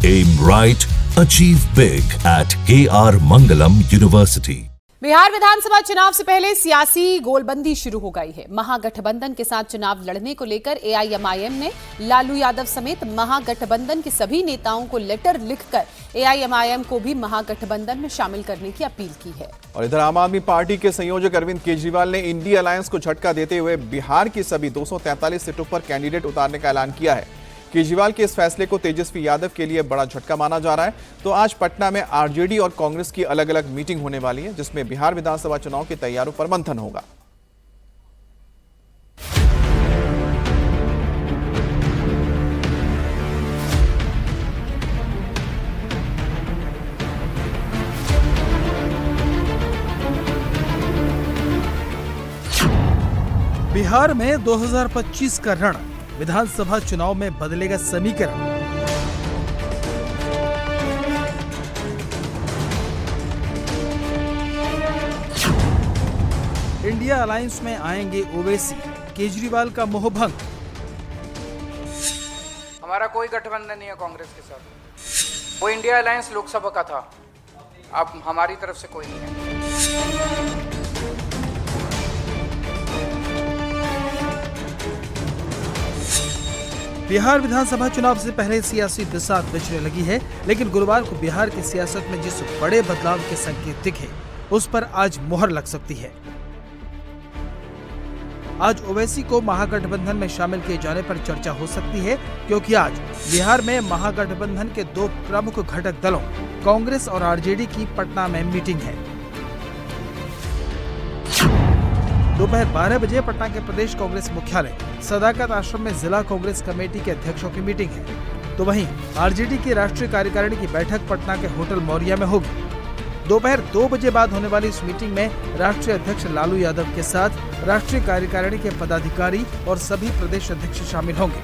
Aim right, achieve big at KR Mangalam University. Bihar विधानसभा चुनाव से पहले सियासी गोलबंदी शुरू हो गई है। महागठबंधन के साथ चुनाव लड़ने को लेकर एआईएमआईएम ने लालू यादव समेत महागठबंधन के सभी नेताओं को लेटर लिखकर एआईएमआईएम को भी महागठबंधन में शामिल करने की अपील की है। और इधर आम आदमी पार्टी के संयोजक अरविंद केजरीवाल ने इंडिया अलायंस को झटका देते हुए बिहार की सभी 243 सीटों पर कैंडिडेट उतारने का ऐलान किया है। केजरीवाल के इस फैसले को तेजस्वी यादव के लिए बड़ा झटका माना जा रहा है। तो आज पटना में आरजेडी और कांग्रेस की अलग अलग मीटिंग होने वाली है, जिसमें बिहार विधानसभा चुनाव की तैयारियों पर मंथन होगा। बिहार में 2025 का रण, विधानसभा चुनाव में बदलेगा समीकरण। इंडिया अलायंस में आएंगे ओवैसी, केजरीवाल का मोहभंग। हमारा कोई गठबंधन नहीं है कांग्रेस के साथ। वो इंडिया अलायंस लोकसभा का था, अब हमारी तरफ से कोई नहीं है। बिहार विधानसभा चुनाव से पहले सियासी बिसात बिछने लगी है, लेकिन गुरुवार को बिहार की सियासत में जिस बड़े बदलाव के संकेत दिखे, उस पर आज मोहर लग सकती है। आज ओवैसी को महागठबंधन में शामिल किए जाने पर चर्चा हो सकती है, क्योंकि आज बिहार में महागठबंधन के दो प्रमुख घटक दलों कांग्रेस और आरजेडी की पटना में मीटिंग है। दोपहर 12 बजे पटना के प्रदेश कांग्रेस मुख्यालय सदाकत आश्रम में जिला कांग्रेस कमेटी के अध्यक्षों की मीटिंग है। तो वहीं आरजेडी की राष्ट्रीय कार्यकारिणी की बैठक पटना के होटल मौर्या में होगी। दोपहर 2 बजे बाद होने वाली इस मीटिंग में राष्ट्रीय अध्यक्ष लालू यादव के साथ राष्ट्रीय कार्यकारिणी के पदाधिकारी और सभी प्रदेश अध्यक्ष शामिल होंगे।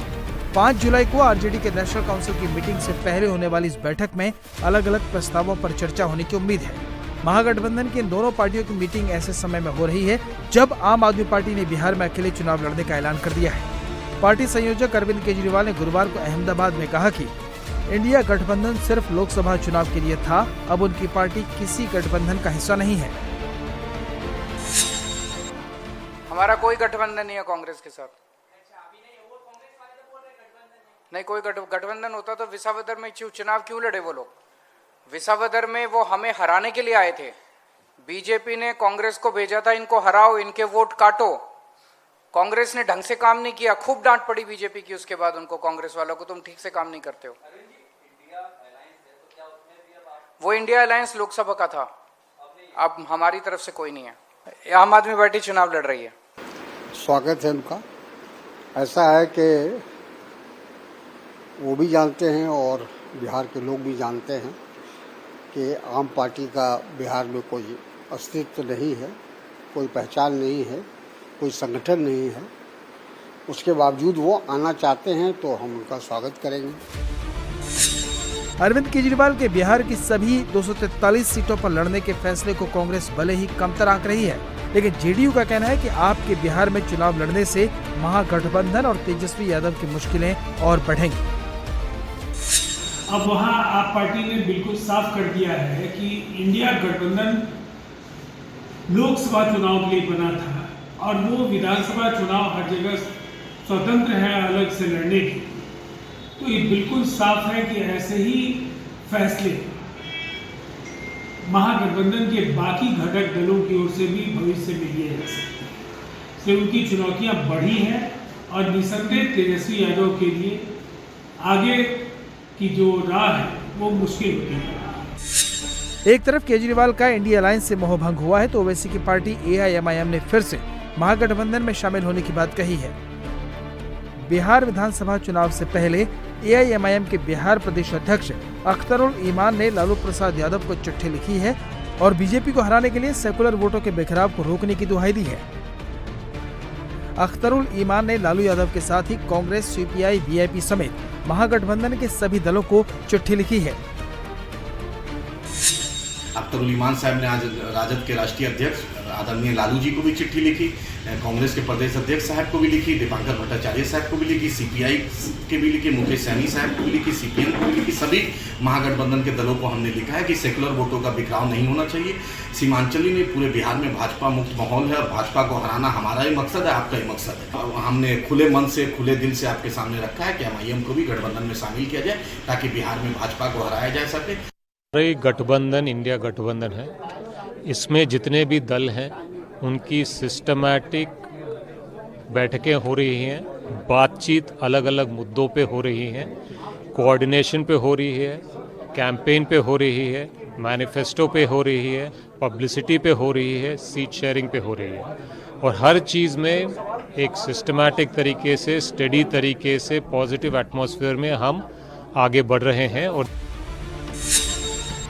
5 जुलाई को आरजेडी के नेशनल काउंसिल की मीटिंग से पहले होने वाली इस बैठक में अलग अलग प्रस्तावों पर चर्चा होने की उम्मीद है। महागठबंधन की इन दोनों पार्टियों की मीटिंग ऐसे समय में हो रही है जब आम आदमी पार्टी ने बिहार में अकेले चुनाव लड़ने का ऐलान कर दिया है। पार्टी संयोजक अरविंद केजरीवाल ने गुरुवार को अहमदाबाद में कहा कि इंडिया गठबंधन सिर्फ लोकसभा चुनाव के लिए था, अब उनकी पार्टी किसी गठबंधन का हिस्सा नहीं है। हमारा कोई गठबंधन नहीं है कांग्रेस के साथ। नहीं, कोई गठबंधन होता तो विसावदर में चुनाव क्यों लड़े वो लोग? विसावदर में वो हमें हराने के लिए आए थे। बीजेपी ने कांग्रेस को भेजा था, इनको हराओ, इनके वोट काटो। कांग्रेस ने ढंग से काम नहीं किया, खूब डांट पड़ी बीजेपी की उसके बाद उनको, कांग्रेस वालों को, तुम ठीक से काम नहीं करते हो। वो इंडिया अलायंस लोकसभा का था, अब हमारी तरफ से कोई नहीं है। आम आदमी पार्टी चुनाव लड़ रही है। स्वागत है उनका। ऐसा है कि वो भी जानते हैं और बिहार के लोग भी जानते हैं कि आम पार्टी का बिहार में कोई अस्तित्व नहीं है, कोई पहचान नहीं है, कोई संगठन नहीं है। उसके बावजूद वो आना चाहते हैं तो हम उनका स्वागत करेंगे। अरविंद केजरीवाल के बिहार की सभी 243 सीटों पर लड़ने के फैसले को कांग्रेस भले ही कमतर आंक रही है, लेकिन जेडीयू का कहना है कि आपके बिहार में चुनाव लड़ने से महागठबंधन और तेजस्वी यादव की मुश्किलें और बढ़ेंगी। अब वहाँ आप पार्टी ने बिल्कुल साफ कर दिया है कि इंडिया गठबंधन लोकसभा चुनाव के लिए बना था और वो विधानसभा चुनाव हर जगह स्वतंत्र है अलग से लड़ने की। तो ये बिल्कुल साफ है कि ऐसे ही फैसले महागठबंधन के बाकी घटक दलों की ओर से भी भविष्य में लिए जा सकते हैं। इसलिए उनकी चुनौतियां बढ़ी हैं और निसंदेह तेजस्वी यादव के लिए आगे की जो राह है वो मुश्किल होती है। एक तरफ केजरीवाल का इंडिया अलायंस से मोहभंग हुआ है, तो ओवैसी की पार्टी एआईएमआईएम ने फिर से महागठबंधन में शामिल होने की बात कही है। बिहार विधानसभा चुनाव से पहले एआईएमआईएम के बिहार प्रदेश अध्यक्ष अख्तरुल ईमान ने लालू प्रसाद यादव को चिट्ठी लिखी है और बीजेपी को हराने के लिए सेकुलर वोटों के बिखराव को रोकने की दुहाई दी है। अख्तरुल ईमान ने लालू यादव के साथ ही कांग्रेस, सीपीआई, वीआईपी समेत महागठबंधन के सभी दलों को चिट्ठी लिखी है। अख्तरुल ईमान साहब ने आज राजद के राष्ट्रीय अध्यक्ष आदरणीय लालू जी को भी चिट्ठी लिखी, कांग्रेस के प्रदेश अध्यक्ष साहब को भी लिखी, दीपांकर भट्टाचार्य साहब को भी लिखी, सीपीआई के भी लिखी, मुकेश सैनी साहब को भी लिखी, सीपीएम को भी लिखी। सभी महागठबंधन के दलों को हमने लिखा है कि सेकुलर वोटों का बिखराव नहीं होना चाहिए। सीमांचली में पूरे बिहार में भाजपा मुक्त माहौल है और भाजपा को हराना हमारा ही मकसद है, आपका ही मकसद है। हमने खुले मन से, खुले दिल से आपके सामने रखा है कि एमआईएम को भी गठबंधन में शामिल किया जाए ताकि बिहार में भाजपा को हराया जा सके। गठबंधन इंडिया गठबंधन है, इसमें जितने भी दल हैं उनकी सिस्टमैटिक बैठकें हो रही हैं, बातचीत अलग अलग मुद्दों पे हो रही हैं, कोऑर्डिनेशन पे हो रही है, कैंपेन पे हो रही है, मैनिफेस्टो पे हो रही है, पब्लिसिटी पे हो रही है, सीट शेयरिंग पे हो रही है और हर चीज़ में एक सिस्टमैटिक तरीके से, स्टडी तरीके से, पॉजिटिव एटमॉस्फेयर में हम आगे बढ़ रहे हैं। और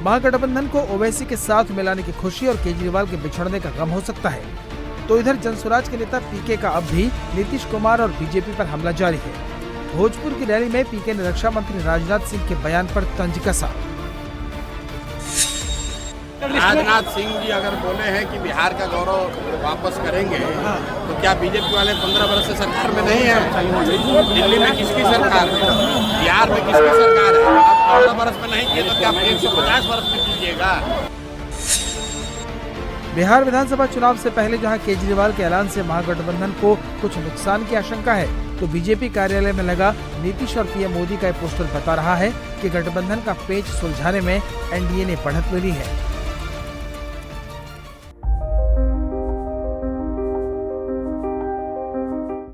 महागठबंधन को ओवैसी के साथ मिलाने की खुशी और केजरीवाल के बिछड़ने का गम हो सकता है, तो इधर जनसुराज के नेता पीके का अब भी नीतीश कुमार और बीजेपी पर हमला जारी है। भोजपुर की रैली में पीके ने रक्षा मंत्री राजनाथ सिंह के बयान पर तंज कसा। राजनाथ सिंह जी अगर बोले हैं कि बिहार का गौरव वापस करेंगे, तो क्या बीजेपी वाले 15 वर्ष से सरकार में नहीं है? दिल्ली में किसकी सरकार है? बिहार में किसकी सरकार है? अब 15 वर्ष में नहीं किए तो क्या 150 वर्ष में कीजिएगा? बिहार विधानसभा चुनाव से पहले जहां केजरीवाल के ऐलान से महागठबंधन को कुछ नुकसान की आशंका है, तो बीजेपी कार्यालय में लगा नीतीश और पीएम मोदी का पोस्टर बता रहा है कि गठबंधन का पेच सुलझाने में एनडीए ने बढ़त ले ली है।